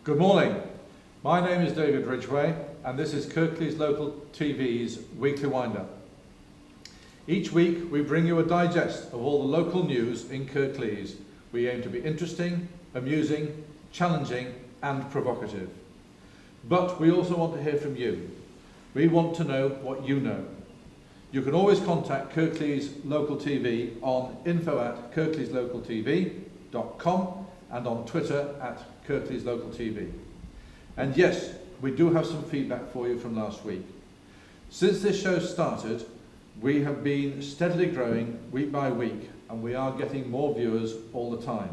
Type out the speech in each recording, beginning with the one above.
Good morning. My name is David Ridgway and this is Kirklees Local TV's Weekly Wind-Up. Each week we bring you a digest of all the local news in Kirklees. We aim to be interesting, amusing, challenging and provocative. But we also want to hear from you. We want to know what you know. You can always contact Kirklees Local TV on info@kirkleeslocaltv.com and on Twitter @KirkleesLocalTV. And yes, we do have some feedback for you from last week. Since this show started, we have been steadily growing week by week and we are getting more viewers all the time.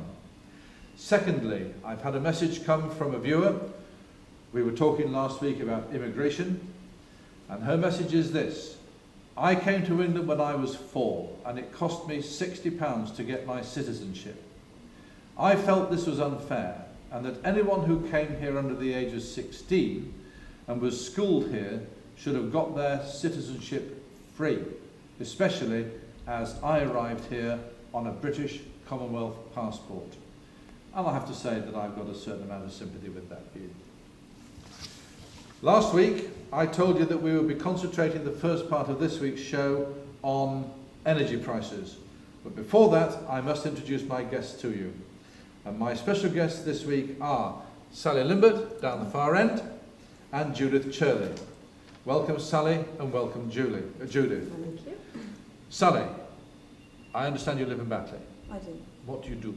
Secondly, I've had a message come from a viewer. We were talking last week about immigration and her message is this: I came to England when I was 4 and it cost me £60 to get my citizenship. I felt this was unfair and that anyone who came here under the age of 16 and was schooled here should have got their citizenship free, especially as I arrived here on a British Commonwealth passport. And I have to say that I've got a certain amount of sympathy with that view. Last week I told you that we would be concentrating the first part of this week's show on energy prices. But before that I must introduce my guests to you. And my special guests this week are Sally Limbert, down the far end, and Judith Churley. Welcome Sally and welcome Judith. Thank you. Sally, I understand you live in Batley. I do. What do you do?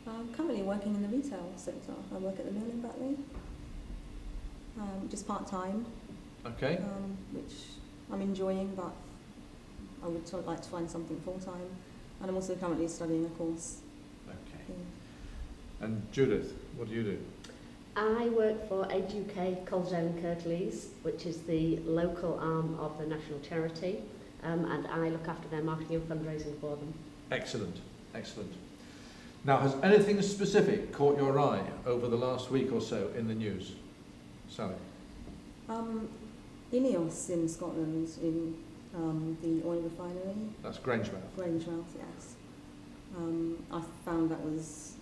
I'm currently working in the retail sector. I work at the mill in Batley, just part-time, Okay. which I'm enjoying, but I would like to find something full-time. And I'm also currently studying a course. Okay. Yeah. And Judith, what do you do? I work for Age UK College in Kirklees, which is the local arm of the national charity, and I look after their marketing and fundraising for them. Excellent, excellent. Now, has anything specific caught your eye over the last week or so in the news? Sally? INEOS in Scotland, in the oil refinery. That's Grangemouth. Grangemouth, yes. I found that was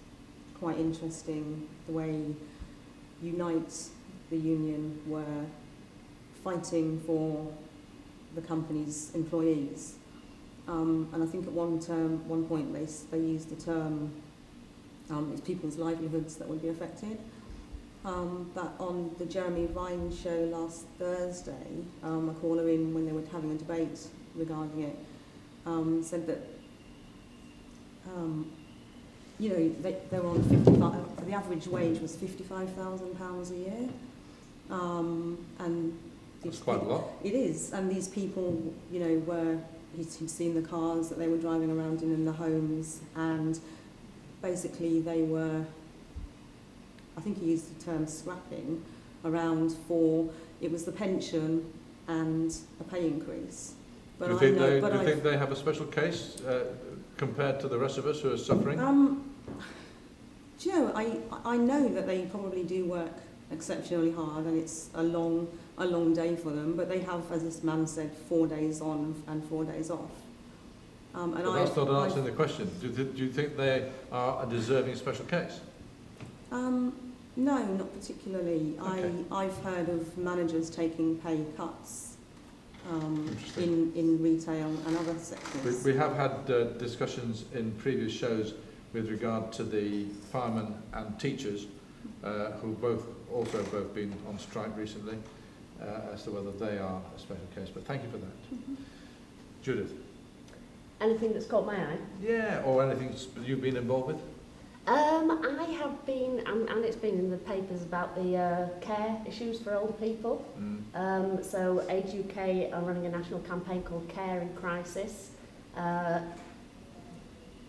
quite interesting, the way Unite, the union, were fighting for the company's employees. And I think at one point they used the term, it's people's livelihoods that would be affected. But on the Jeremy Vine show last Thursday, a caller in when they were having a debate regarding it said that they were on 55. The average wage was £55,000 a year, and that's quite a lot. It is, and these people, he'd seen the cars that they were driving around in the homes, and basically they were, I think he used the term scrapping around for, it was the pension and a pay increase. But do you think they have a special case compared to the rest of us who are suffering? Do you know, I know that they probably do work exceptionally hard and it's a long day for them, but they have, as this man said, 4 days on and 4 days off. But that's not answering the question. Do you think they are a deserving special case? No, not particularly. Okay. I've heard of managers taking pay cuts in retail and other sectors. We have had discussions in previous shows with regard to the firemen and teachers who both been on strike recently as to whether they are a special case. But thank you for that. Mm-hmm. Judith? Anything that's caught my eye? Yeah, or anything you've been involved with? I have been, and it's been in the papers about the care issues for older people. So Age UK are running a national campaign called Care in Crisis.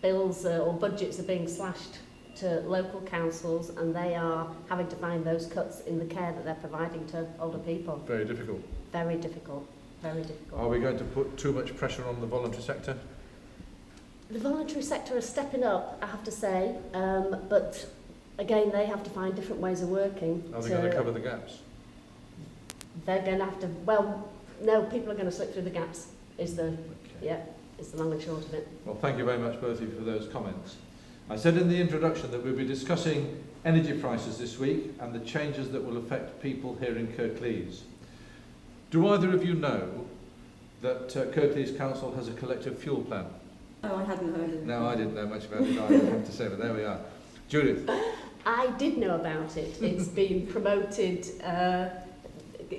Bills or budgets are being slashed to local councils and they are having to find those cuts in the care that they're providing to older people. Very difficult. Very difficult. Very difficult. Are we going to put too much pressure on the voluntary sector? The voluntary sector is stepping up, I have to say, but again, they have to find different ways of working. Are they going to cover the gaps? They're going to have to, well, no, people are going to slip through the gaps, is the long and short of it. Well, thank you very much, both of you, for those comments. I said in the introduction that we'll be discussing energy prices this week and the changes that will affect people here in Kirklees. Do either of you know that Kirklees Council has a collective fuel plan? Oh, I hadn't heard of it. No, I didn't know much about it either, I have to say, but there we are. Judith? I did know about it. It's been promoted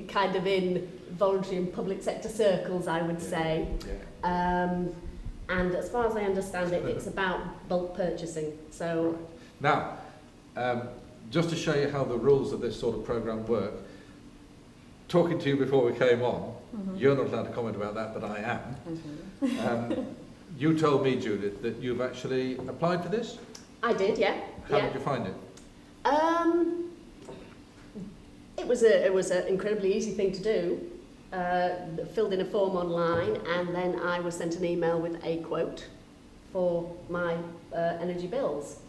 kind of in voluntary and public sector circles, I would say. Yeah. And as far as I understand it, it's about bulk purchasing. So now, just to show you how the rules of this sort of programme work, talking to you before we came on, you're not allowed to comment about that, but I am. Okay. You told me, Judith, that you've actually applied for this? I did, yeah. How did you find it? It was an incredibly easy thing to do. Filled in a form online, and then I was sent an email with a quote for my energy bills.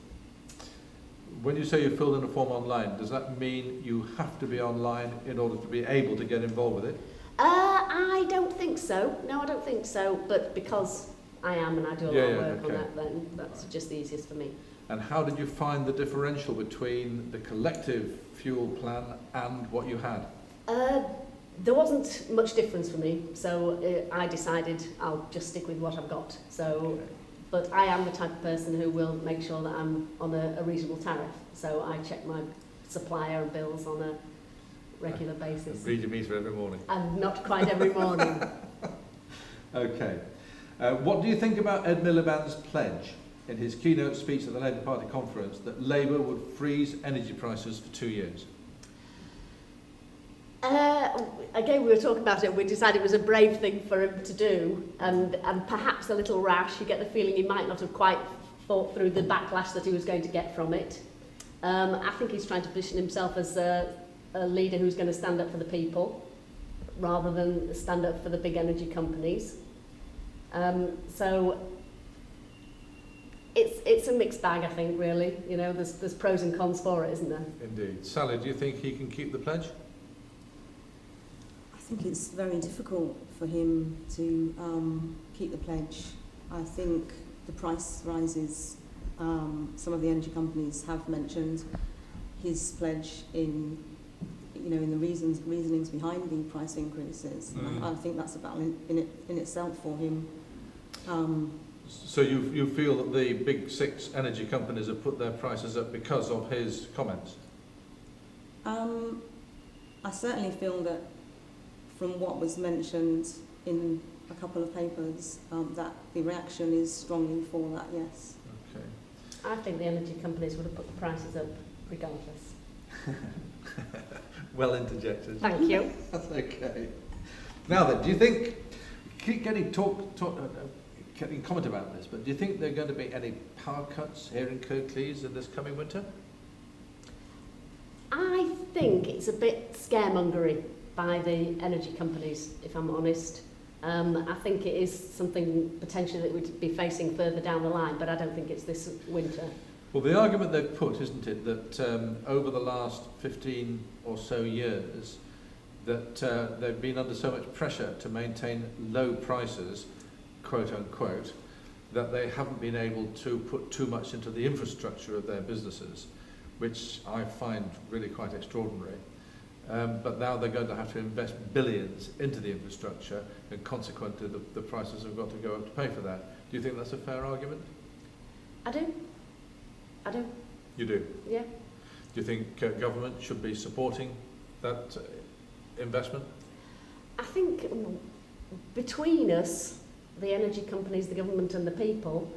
When you say you filled in a form online, does that mean you have to be online in order to be able to get involved with it? I don't think so. No, I don't think so. But because I am and I do a lot of work on that, then that's just the easiest for me. And how did you find the differential between the collective fuel plan and what you had? There wasn't much difference for me, so I decided I'll just stick with what I've got. So, but I am the type of person who will make sure that I'm on a reasonable tariff. So I check my supplier and bills on a regular basis. Read your meter every morning. And not quite every morning. Okay. What do you think about Ed Miliband's pledge in his keynote speech at the Labour Party conference that Labour would freeze energy prices for 2 years? Again, we were talking about it. We decided it was a brave thing for him to do, and perhaps a little rash. You get the feeling he might not have quite thought through the backlash that he was going to get from it. I think he's trying to position himself as a leader who's going to stand up for the people, rather than stand up for the big energy companies. So it's a mixed bag, I think. Really, you know, there's pros and cons for it, isn't there? Indeed. Sally, do you think he can keep the pledge? I think it's very difficult for him to keep the pledge. I think the price rises, some of the energy companies have mentioned his pledge in the reasonings behind the price increases. I think that's a battle in itself for him. So you feel that the big 6 energy companies have put their prices up because of his comments? I certainly feel that from what was mentioned in a couple of papers, that the reaction is strongly for that, yes. Okay. I think the energy companies would have put the prices up regardless. Well interjected. Thank you. That's okay. Now then, do you think, keep getting getting comment about this, but do you think there are going to be any power cuts here in Kirklees in this coming winter? I think it's a bit scaremongery by the energy companies, if I'm honest. I think it is something potentially that we'd be facing further down the line, but I don't think it's this winter. Well, the argument they've put, isn't it, that over the last 15 or so years, that they've been under so much pressure to maintain low prices, quote unquote, that they haven't been able to put too much into the infrastructure of their businesses, which I find really quite extraordinary. But now they're going to have to invest billions into the infrastructure, and consequently the prices have got to go up to pay for that. Do you think that's a fair argument? I do. You do? Yeah. Do you think government should be supporting that investment? I think between us, the energy companies, the government and the people,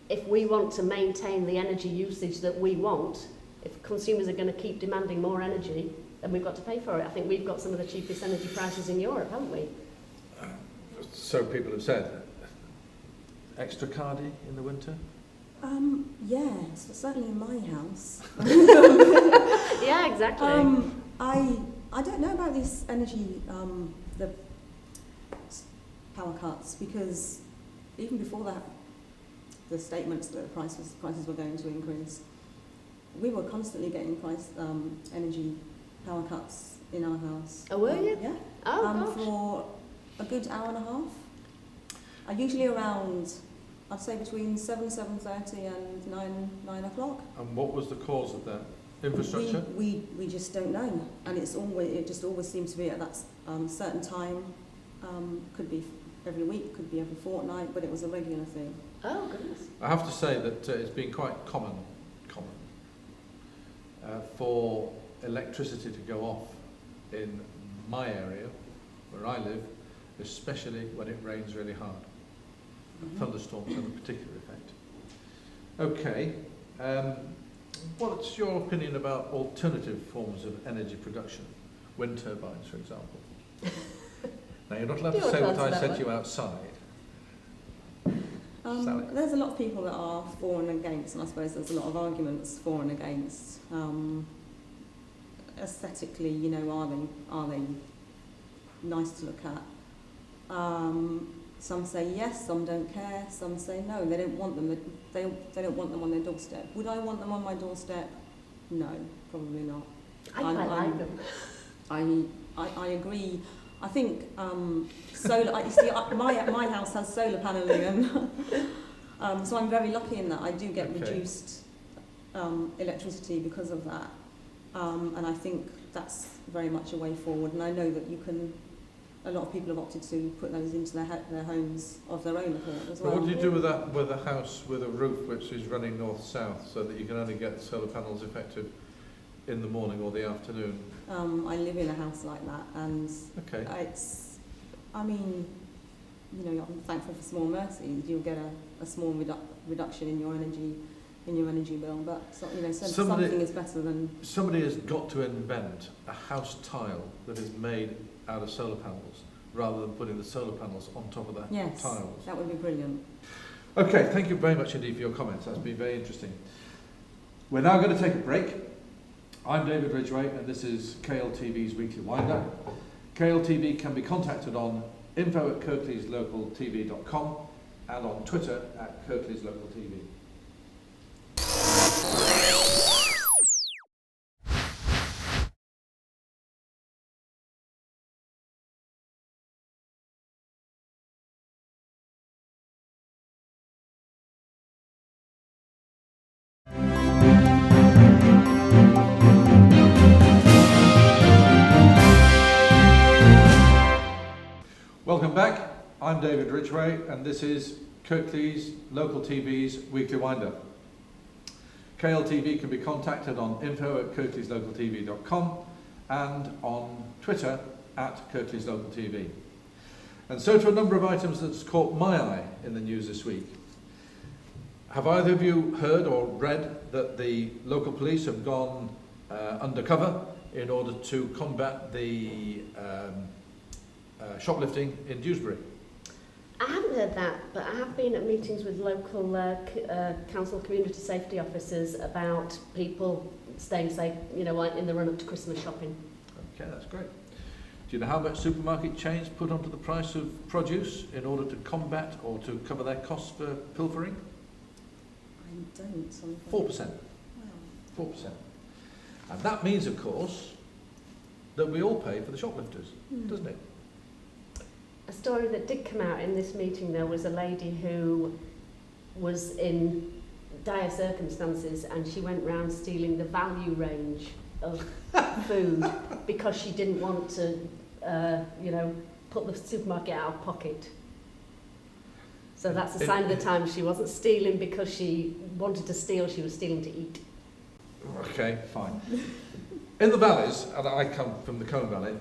if we want to maintain the energy usage that we want, if consumers are going to keep demanding more energy, then we've got to pay for it. I think we've got some of the cheapest energy prices in Europe, haven't we? So people have said. Extra cardi in the winter? Yes, certainly in my house. Yeah, exactly. I don't know about this energy, the power cuts, because even before that, the statements that prices were going to increase, we were constantly getting energy power cuts in our house. Oh, were you? Yeah. Oh, gosh. For a good hour and a half. Usually around, I'd say between 7:30 and 9 o'clock. And what was the cause of that? infrastructure? We just don't know, and it just always seems to be at that certain time. Could be every week, could be every fortnight, but it was a regular thing. Oh goodness. I have to say that it's been quite common for electricity to go off in my area, where I live, especially when it rains really hard. Thunderstorms have a particular effect. Okay, what's your opinion about alternative forms of energy production? Wind turbines, for example. Now, you're not allowed to say what I said to you outside. There's a lot of people that are for and against, and I suppose there's a lot of arguments for and against. Aesthetically, you know, are they nice to look at? Some say yes, some don't care. Some say no, they don't want them. They don't want them on their doorstep. Would I want them on my doorstep? No, probably not. I quite like them. I agree. I think solar. You see, my house has solar paneling, and so I'm very lucky in that I do get reduced electricity because of that, and I think that's very much a way forward. And I know that you can. A lot of people have opted to put those into their homes of their own accord as well. But what do you do with that, with a house with a roof which is running north-south, so that you can only get solar panels effective in the morning or the afternoon? I live in a house like that, and okay. I mean, you know, I'm thankful for small mercies. You'll get a small reduction in your energy bill, but you know, something is better than. Somebody has got to invent a house tile that is made out of solar panels, rather than putting the solar panels on top of the tiles. Yes, that would be brilliant. Okay, thank you very much indeed for your comments. That's been very interesting. We're now going to take a break. I'm David Ridgway, and this is KLTV's Weekly Winder. KLTV can be contacted on info@kirkleeslocaltv.com and on Twitter @KirkleesLocalTV. Welcome back. I'm David Ridgway, and this is Kirklees Local TV's Weekly Winder. KLTV can be contacted on info@kirkleeslocaltv.com and on Twitter @KirkleesLocalTV. And so to a number of items that's caught my eye in the news this week. Have either of you heard or read that the local police have gone undercover in order to combat the shoplifting in Dewsbury? I haven't heard that, but I have been at meetings with local council community safety officers about people staying safe, you know, in the run-up to Christmas shopping. Okay, that's great. Do you know how much supermarket chains put onto the price of produce in order to combat or to cover their costs for pilfering? I don't. 4%. Wow. 4%. And that means, of course, that we all pay for the shoplifters, doesn't it? A story that did come out in this meeting, though, was a lady who was in dire circumstances, and she went round stealing the value range of food because she didn't want to, you know, put the supermarket out of pocket. So that's a sign of the time. She wasn't stealing because she wanted to steal, she was stealing to eat. Okay, fine. In the valleys, and I come from the Colne Valley,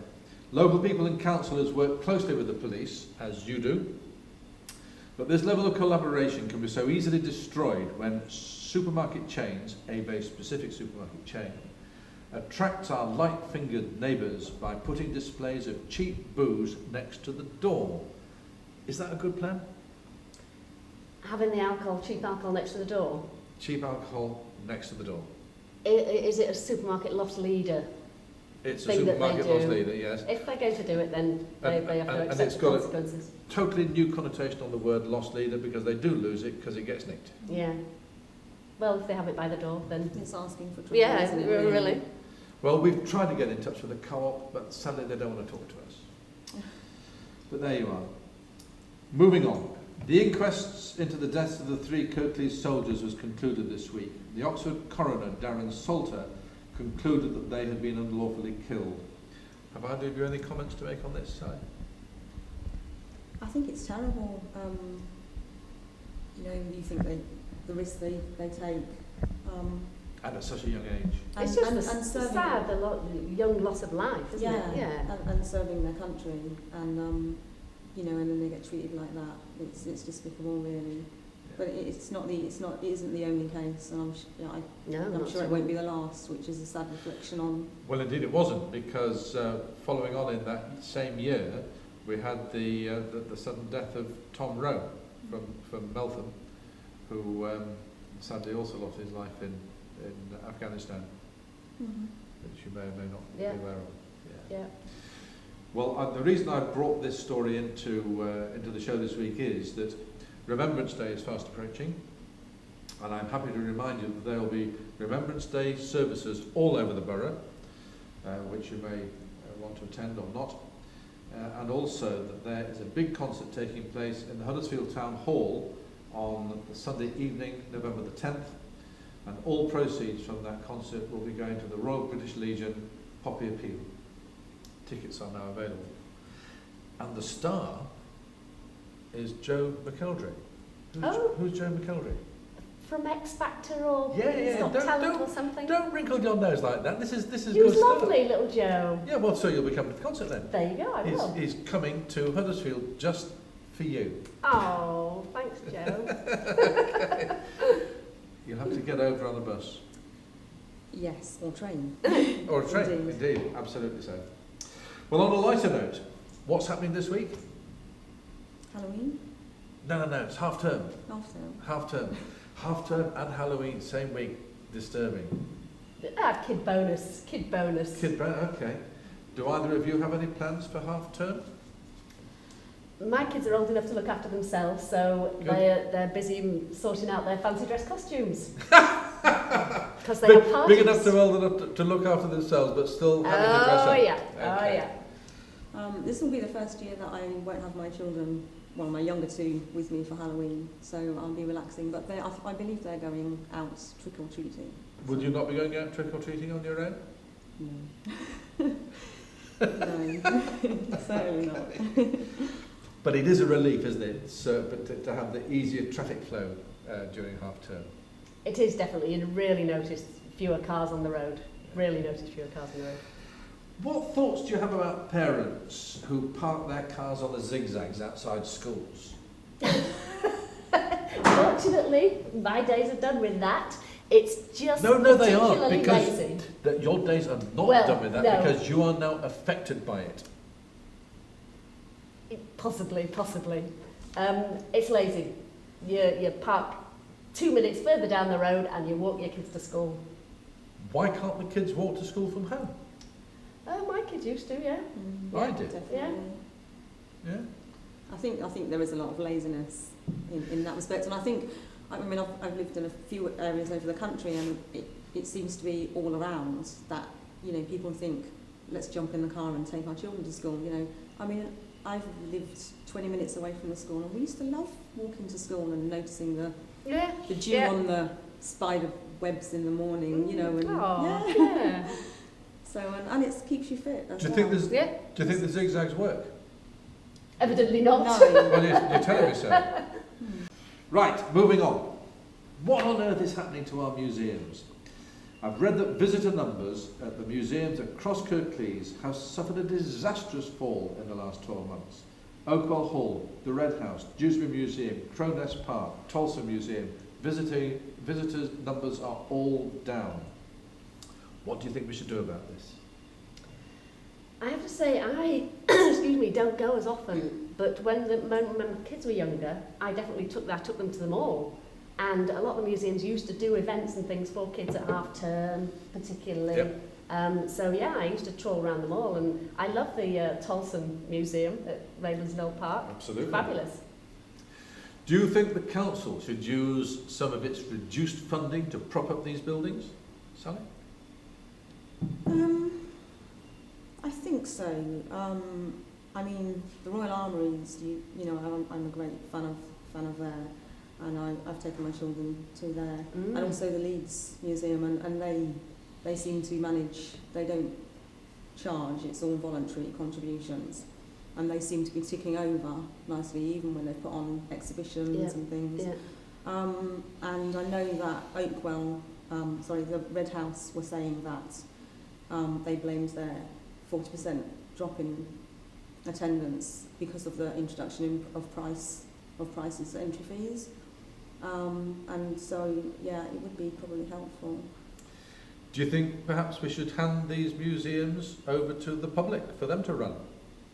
local people and councillors work closely with the police, as you do, but this level of collaboration can be so easily destroyed when supermarket chains, a very specific supermarket chain, attracts our light-fingered neighbours by putting displays of cheap booze next to the door. Is that a good plan? Having the alcohol, cheap alcohol next to the door? Cheap alcohol next to the door. Is it a supermarket loss leader? It's a supermarket loss leader, yes. If they're going to do it, then they have to accept the consequences. A totally new connotation on the word loss leader, because they do lose it because it gets nicked. Yeah. Well, if they have it by the door, then... It's asking for trouble, yeah, isn't it, really? Well, we've tried to get in touch with the co-op, but sadly they don't want to talk to us. But there you are. Moving on. The inquests into the deaths of the 3 Kirklees soldiers was concluded this week. The Oxford coroner, Darren Salter, concluded that they had been unlawfully killed. Have either of you any comments to make on this, Sally? I think it's terrible. You think the risk they take. And at such a young age. It's just sad, the young loss of life, isn't it? Yeah. And serving their country, and and then they get treated like that. It's despicable, really. Yeah. But it isn't the only case, and I'm sure it won't be the last, which is a sad reflection on. Well, indeed, it wasn't, because following on in that same year, we had the sudden death of Tom Rowe from Meltham, who sadly also lost his life in Afghanistan, which you may or may not be aware of. Yeah. Well, the reason I brought this story into the show this week is that Remembrance Day is fast approaching, and I'm happy to remind you that there will be Remembrance Day services all over the borough, which you may want to attend or not, and also that there is a big concert taking place in the Huddersfield Town Hall on the Sunday evening, November the 10th, and all proceeds from that concert will be going to the Royal British Legion Poppy Appeal. Tickets are now available. And the star is Joe McElderry. Who's Joe McElderry? From X Factor or yeah. Got Talent or something? Don't wrinkle your nose like that. This is He was good lovely, stuff. little Joe. Yeah, well, so you'll be coming to the concert then. There you go, I will. He's coming to Huddersfield just for you. Oh, thanks, Joe. Okay. You'll have to get over on a bus. Yes, or train. Or a train, indeed, absolutely so. Well, on a lighter note, what's happening this week? Halloween? No, it's half term. Half term. Half term and Halloween, same week. Disturbing. Kid bonus. Okay. Do either of you have any plans for half term? My kids are old enough to look after themselves, so they're busy sorting out their fancy dress costumes. Because they have parties. Big enough to old enough to look after themselves, but still having to dress up. Okay. This will be the first year that I won't have my children, well, my younger two, with me for Halloween, so I'll be relaxing. But I believe they're going out trick-or-treating. Would you not be going out trick-or-treating on your own? No. No, certainly not. But it is a relief, isn't it? But to have the easier traffic flow during half term. It is definitely. You really notice fewer cars on the road. Really notice fewer cars on the road. What thoughts do you have about parents who park their cars on the zigzags outside schools? Fortunately, my days are done with that. It's just no, they aren't, because lazy. Your days are not done with that, because you are now affected by it. Possibly. It's lazy. You park 2 minutes further down the road and you walk your kids to school. Why can't the kids walk to school from home? My kids used to, yeah. I did. Definitely. Yeah. I think there is a lot of laziness in that respect, and I mean I've lived in a few areas over the country, and it seems to be all around that people think, let's jump in the car and take our children to school. I mean, I've lived 20 minutes away from the school, and we used to love walking to school and noticing the dew on the spider webs in the morning, and So and it keeps you fit. Do you think the zigzags work? Evidently not. No. Well, you're telling me so. Right, moving on. What on earth is happening to our museums? I've read that visitor numbers at the museums across Kirklees have suffered a disastrous fall in the last 12 months. Oakwell Hall, the Red House, Dewsbury Museum, Crowness Park, Tolson Museum, visitors numbers are all down. What do you think we should do about this? I have to say, I don't go as often, but when my kids were younger, I definitely took them to them all. And a lot of the museums used to do events and things for kids at half term, particularly. Yep. I used to trawl around them all, and I love the Tolson Museum at Ravensdale Park. Absolutely. Fabulous. Do you think the council should use some of its reduced funding to prop up these buildings? Sally? I think so. I mean, the Royal Armouries, I'm a great fan of there, and I've taken my children to there, and also the Leeds Museum, and they seem to manage, they don't charge, it's all voluntary contributions. And they seem to be ticking over nicely, even when they put on exhibitions and things. Yeah. And I know that Oakwell, the Red House were saying that they blamed their 40% drop in attendance because of the introduction of prices for entry fees. And so, yeah, it would be probably helpful. Do you think perhaps we should hand these museums over to the public for them to run?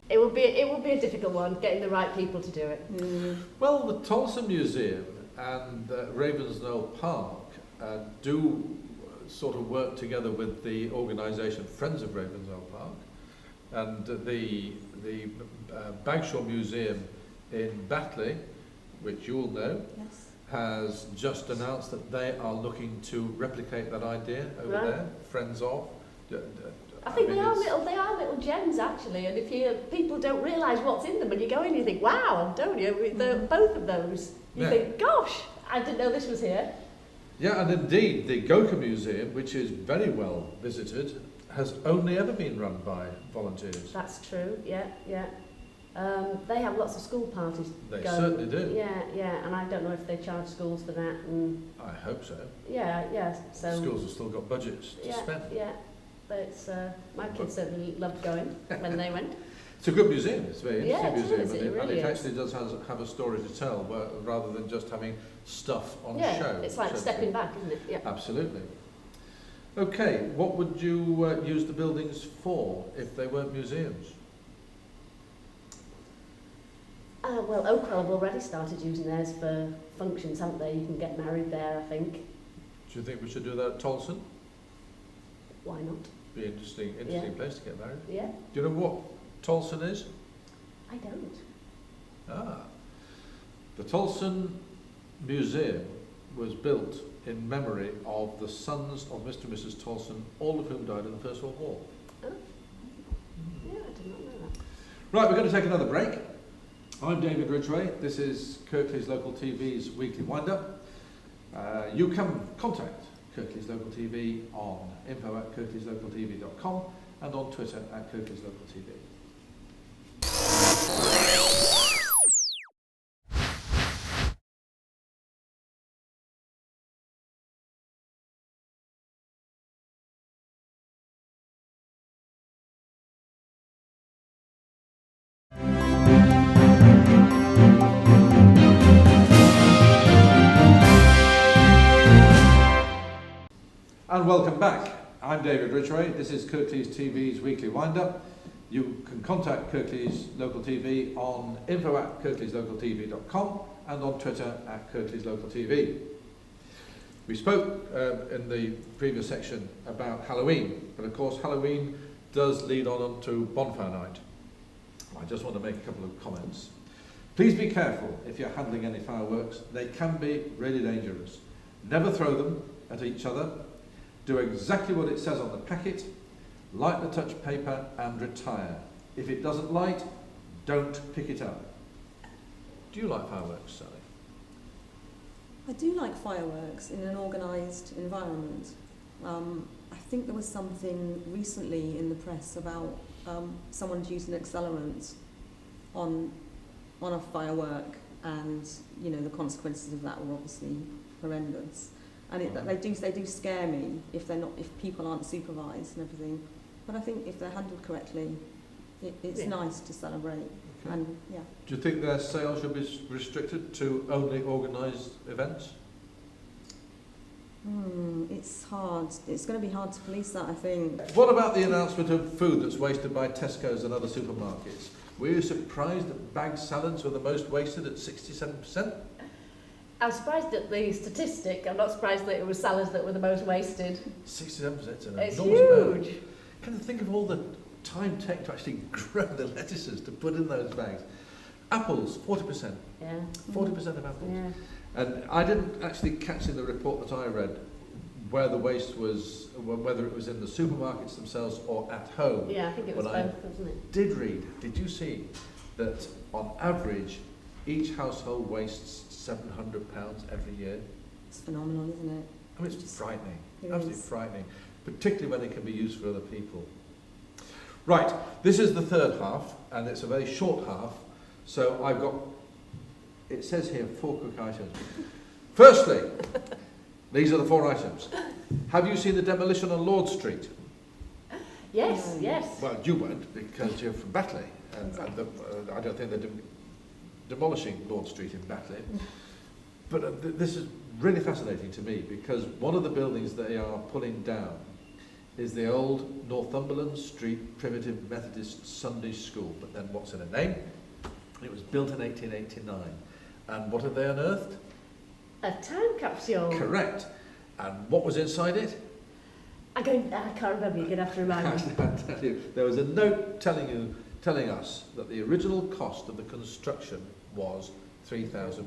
It would be a difficult one, getting the right people to do it. Well, the Tolson Museum and Ravensnell Park do sort of work together with the organisation Friends of Ravensnell Park, and the Bagshaw Museum in Batley, which you'll know, Yes. has just announced that they are looking to replicate that idea over Right. there. Friends of. I think mean, they are little gems actually, and if people don't realise what's in them, and you go in, you think, wow, don't you? Both of those, you think, gosh, I didn't know this was here. Yeah, and indeed, the Gokha Museum, which is very well visited, has only ever been run by volunteers. That's true. Yeah. They have lots of school parties. They going. certainly do. Yeah, and I don't know if they charge schools for that. And I hope so. yeah. So Schools have still got budgets to spend. Yeah. But it's, my kids certainly loved going when they went. It's a good museum. It's a very interesting Yeah, museum, it is, it and really it is. actually does have a story to tell, rather than just having stuff on show. Yeah, it's like so to stepping speak. back, isn't it? Yeah. Absolutely. Okay, what would you use the buildings for if they weren't museums? Well, Oakwell have already started using theirs for functions, haven't they? You can get married there, I think. Do you think we should do that at Tolson? Why not? Be an interesting place to get married. Yeah. Do you know what Tolson is? I don't. The Tolson Museum was built in memory of the sons of Mr. and Mrs. Tolson, all of whom died in the First World War. Oh. Yeah, I did not know that. Right, we're going to take another break. I'm David Ridgway. This is Kirklees Local TV's weekly wind-up. You can contact Kirklees Local TV on info@kirkleeslocaltv.com and on Twitter @KirkleesLocalTV. And welcome back. I'm David Ridgway. This is Kirklees TV's weekly wind-up. You can contact Kirklees Local TV on info@kirkleeslocaltv.com and on Twitter @KirkleesLocalTV. We spoke in the previous section about Halloween, but of course Halloween does lead on to Bonfire Night. I just want to make a couple of comments. Please be careful if you're handling any fireworks. They can be really dangerous. Never throw them at each other. Do exactly what it says on the packet, light the touch paper and retire. If it doesn't light, don't pick it up. Do you like fireworks, Sally? I do like fireworks in an organised environment. I think there was something recently in the press about someone's using accelerant on a firework, and the consequences of that were obviously horrendous. And they do scare me if people aren't supervised and everything. But I think if they're handled correctly, it's nice to celebrate. Okay. And yeah. Do you think their sale should be restricted to only organised events? It's hard. It's going to be hard to police that, I think. What about the announcement of food that's wasted by Tesco's and other supermarkets? Were you surprised that bagged salads were the most wasted at 67%? I'm surprised at the statistic. I'm not surprised that it was salads that were the most wasted. 67% is an It's enormous amount. huge. Can you think of all the time taken to actually grow the lettuces to put in those bags? Apples, 40%. Yeah. 40% of apples. Yeah. And I didn't actually catch in the report that I read where the waste was, whether it was in the supermarkets themselves or at home. Yeah, I think it was When I both, wasn't it? did you see that on average each household wastes £700 every year? It's phenomenal, isn't it? I mean, it's frightening, It absolutely is. frightening. particularly when it can be used for other people. Right, this is the third half, and it's a very short half, so I've got, it says here, 4 quick items. Firstly, these are the 4 items. Have you seen the demolition on Lord Street? Yes, yes. Well, you won't, because you're from Batley, and I don't think they're demolishing Lord Street in Batley. But this is really fascinating to me, because one of the buildings they are pulling down is the old Northumberland Street Primitive Methodist Sunday School. But then what's in a name? It was built in 1889. And what have they unearthed? A time capsule. Correct. And what was inside it? I can't remember, you're going to have to remind me. I tell you, there was a note telling us that the original cost of the construction was £3,000.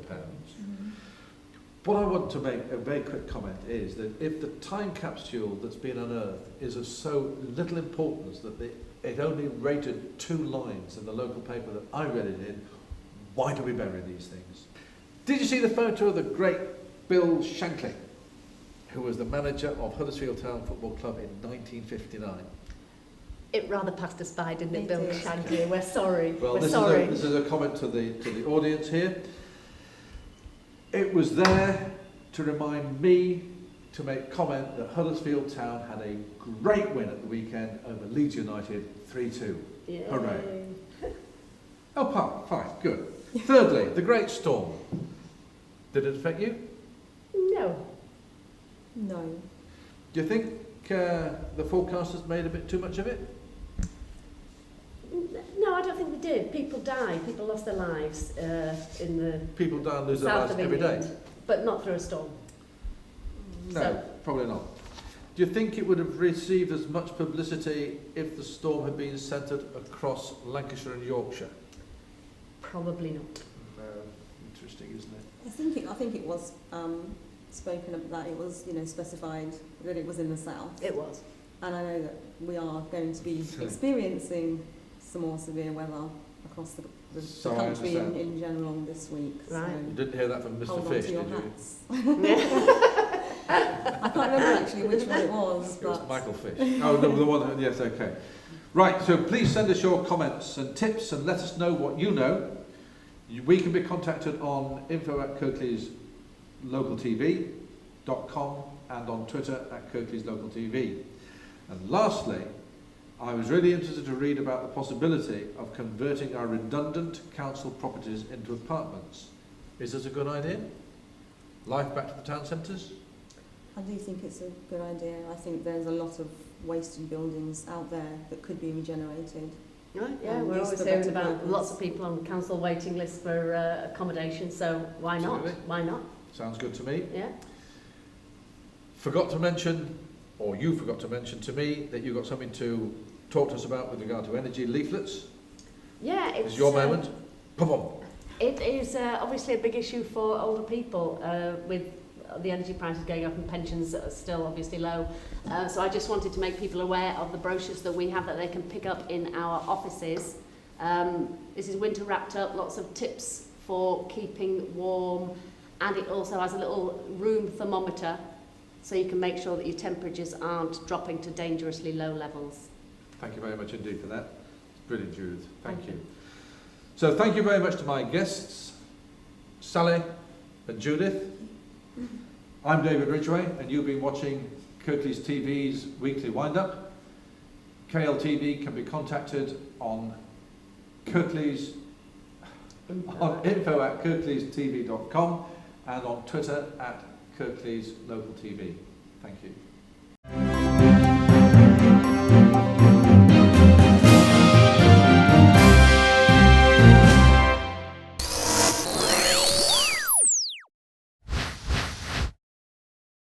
What I want to make a very quick comment is that if the time capsule that's been unearthed is of so little importance that it only rated 2 lines in the local paper that I read it in, why do we bury these things? Did you see the photo of the great Bill Shankly, who was the manager of Huddersfield Town Football Club in 1959? It rather passed us by, didn't it, It Bill did. Shankly? We're sorry. Well, We're this sorry. is a comment to the audience here. It was there to remind me to make comment that Huddersfield Town had a great win at the weekend over Leeds United, 3-2. Yay. Hooray. Oh, fine, good. Thirdly, the Great Storm. Did it affect you? No. No. Do you think the forecasters made a bit too much of it? No, I don't think they did. People died. People lost their lives in the People die and lose their south lives of every day. England, but not through a storm. No, So- probably not. Do you think it would have received as much publicity if the storm had been centred across Lancashire and Yorkshire? Probably not. No, interesting, isn't it? I think it was spoken of that it was, specified that it was in the south. It was. And I know that we are going to be experiencing some more severe weather across the So I country understand. in general this week. Right. You didn't hear that from So Mr. hold Fish, on to your did you? hats. I can't remember actually which one it was, It was but Michael Fish. Oh, the one, yes, okay. Right, so please send us your comments and tips and let us know what you know. We can be contacted on info@kirkleeslocaltv.com and on Twitter @KirkleesLocalTV. And lastly, I was really interested to read about the possibility of converting our redundant council properties into apartments. Is this a good idea? Life back to the town centres? I do think it's a good idea. I think there's a lot of wasted buildings out there that could be regenerated. Right, yeah, And we're used always for hearing better about purpose. lots of people on council waiting lists for accommodation, so why not? Absolutely. Why not? Sounds good to me. Yeah. Forgot to mention, or you forgot to mention to me, that you got something to talk to us about with regard to energy leaflets. Yeah, It's your moment. Pum. It is obviously a big issue for older people with the energy prices going up and pensions are still obviously low. So I just wanted to make people aware of the brochures that we have that they can pick up in our offices. This is winter wrapped up, lots of tips for keeping warm, and it also has a little room thermometer so you can make sure that your temperatures aren't dropping to dangerously low levels. Thank you very much indeed for that. Brilliant, Judith. Thank you. So thank you very much to my guests, Sally and Judith. I'm David Ridgway, and you've been watching Kirklees TV's weekly wind-up. KLTV can be contacted on Kirklees, on info@kirkleestv.com and on Twitter @KirkleesLocalTV. Thank you.